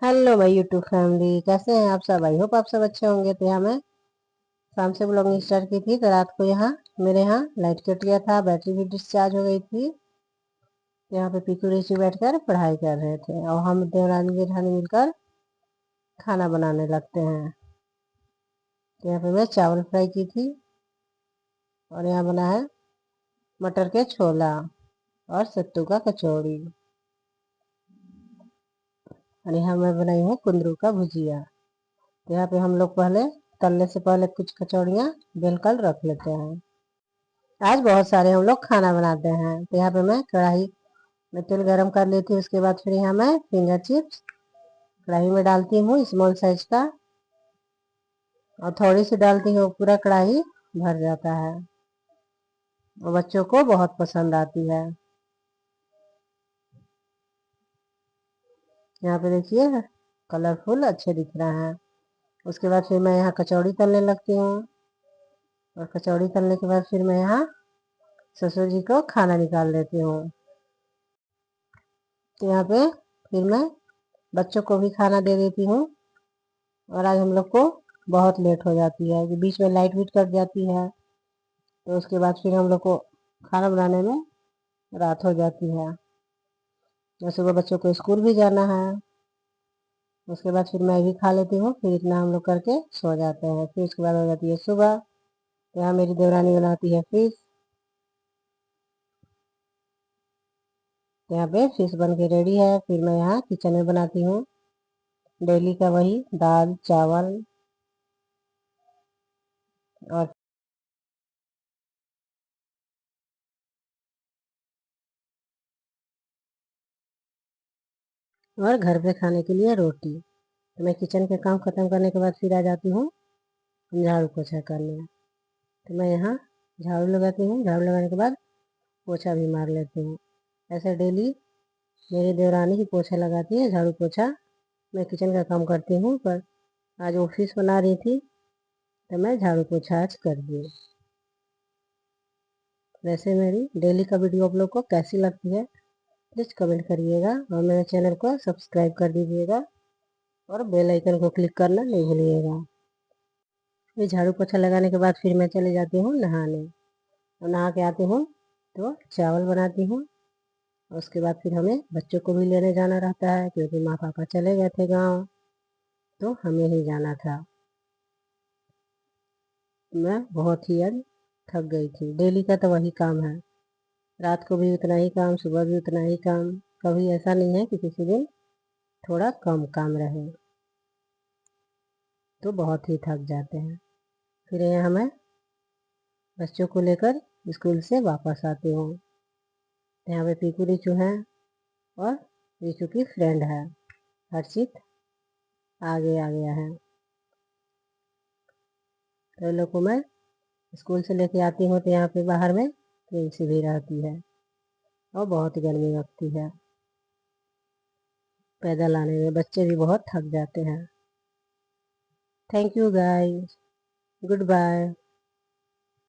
Hello my YouTube family, कैसे हैं आप सब। आई होप आप सब अच्छे होंगे। तो यहाँ मैं शाम से ब्लॉगिंग स्टार्ट की थी, तो रात को यहाँ मेरे यहाँ लाइट कट गया था, बैटरी भी डिस्चार्ज हो गई थी। तो यहाँ पे पीकू ऋषि बैठकर पढ़ाई कर रहे थे और हम देवरानी जेठानी मिलकर खाना बनाने लगते हैं। तो यहाँ पे मैं चावल फ्राई की थी और यहाँ बना है मटर के छोला और सत्तू का कचौड़ी। और यहाँ मैं बनाई हूँ कुंदरू का भुजिया। तो यहाँ पे हम लोग पहले तलने से पहले कुछ कचौड़ियाँ बेलकर रख लेते हैं। आज बहुत सारे हम लोग खाना बनाते हैं। तो यहाँ पे मैं कढ़ाई में तेल गरम कर लेती हूँ। उसके बाद फिर यहाँ मैं फिंगर चिप्स कढ़ाई में डालती हूँ, स्मॉल साइज का, और थोड़ी सी डालती हूँ, पूरा कढ़ाई भर जाता है और बच्चों को बहुत पसंद आती है। यहाँ पे देखिए कलरफुल अच्छे दिख रहे हैं। उसके बाद फिर मैं यहाँ कचौड़ी तलने लगती हूँ और कचौड़ी तलने के बाद फिर मैं यहाँ ससुर जी को खाना निकाल देती हूँ। तो यहाँ पे फिर मैं बच्चों को भी खाना दे देती हूँ। और आज हम लोग को बहुत लेट हो जाती है कि बीच में लाइट भी कट जाती है, तो उसके बाद फिर हम लोग को खाना बनाने में रात हो जाती है और सुबह बच्चों को स्कूल भी जाना है। उसके बाद फिर मैं भी खा लेती हूँ, फिर इतना हम लोग करके सो जाते हैं। फिर उसके बाद हो जाती है सुबह। तो यहाँ मेरी देवरानी बनाती है फिश। तो यहाँ पे फिश बन के रेडी है। फिर मैं यहाँ किचन में बनाती हूँ डेली का वही दाल चावल और घर पे खाने के लिए रोटी। तो मैं किचन के काम खत्म करने के बाद फिर आ जाती हूँ झाड़ू पोछा करने। तो मैं यहाँ झाड़ू लगाती हूँ, झाड़ू लगाने के बाद पोछा भी मार लेती हूँ। ऐसे डेली मेरी देवरानी ही पोछा लगाती है, झाड़ू पोछा मैं किचन का काम करती हूँ। पर आज ऑफिस बना रही थी तो मैं झाड़ू पोछा आज कर दी। वैसे मेरी डेली का वीडियो आप लोग को कैसी लगती है प्लीज़ कमेंट करिएगा और मेरे चैनल को सब्सक्राइब कर दीजिएगा और बेल आइकन को क्लिक करना नहीं भूलिएगा। फिर झाड़ू पोछा लगाने के बाद फिर मैं चली जाती हूँ नहाने और नहा के आती हूँ तो चावल बनाती हूँ। उसके बाद फिर हमें बच्चों को भी लेने जाना रहता है क्योंकि माँ पापा चले गए थे गाँव, तो हमें ही जाना था। मैं बहुत ही आज थक गई थी। डेली का तो वही काम है, रात को भी उतना ही काम, सुबह भी उतना ही काम। कभी ऐसा नहीं है कि किसी दिन थोड़ा कम काम रहे, तो बहुत ही थक जाते हैं। फिर यहाँ मैं बच्चों को लेकर स्कूल से वापस आती हूँ। यहाँ पे पीकू रीचू है और रीचू की फ्रेंड है हर्षित, आगे आ गया है। तो इन लोग को मैं स्कूल से लेके आती हूँ तो यहाँ पे बाहर में प्रिंसी भी रहती है और बहुत गर्मी लगती है। पैदल आने में बच्चे भी बहुत थक जाते हैं। Thank you guys, good bye.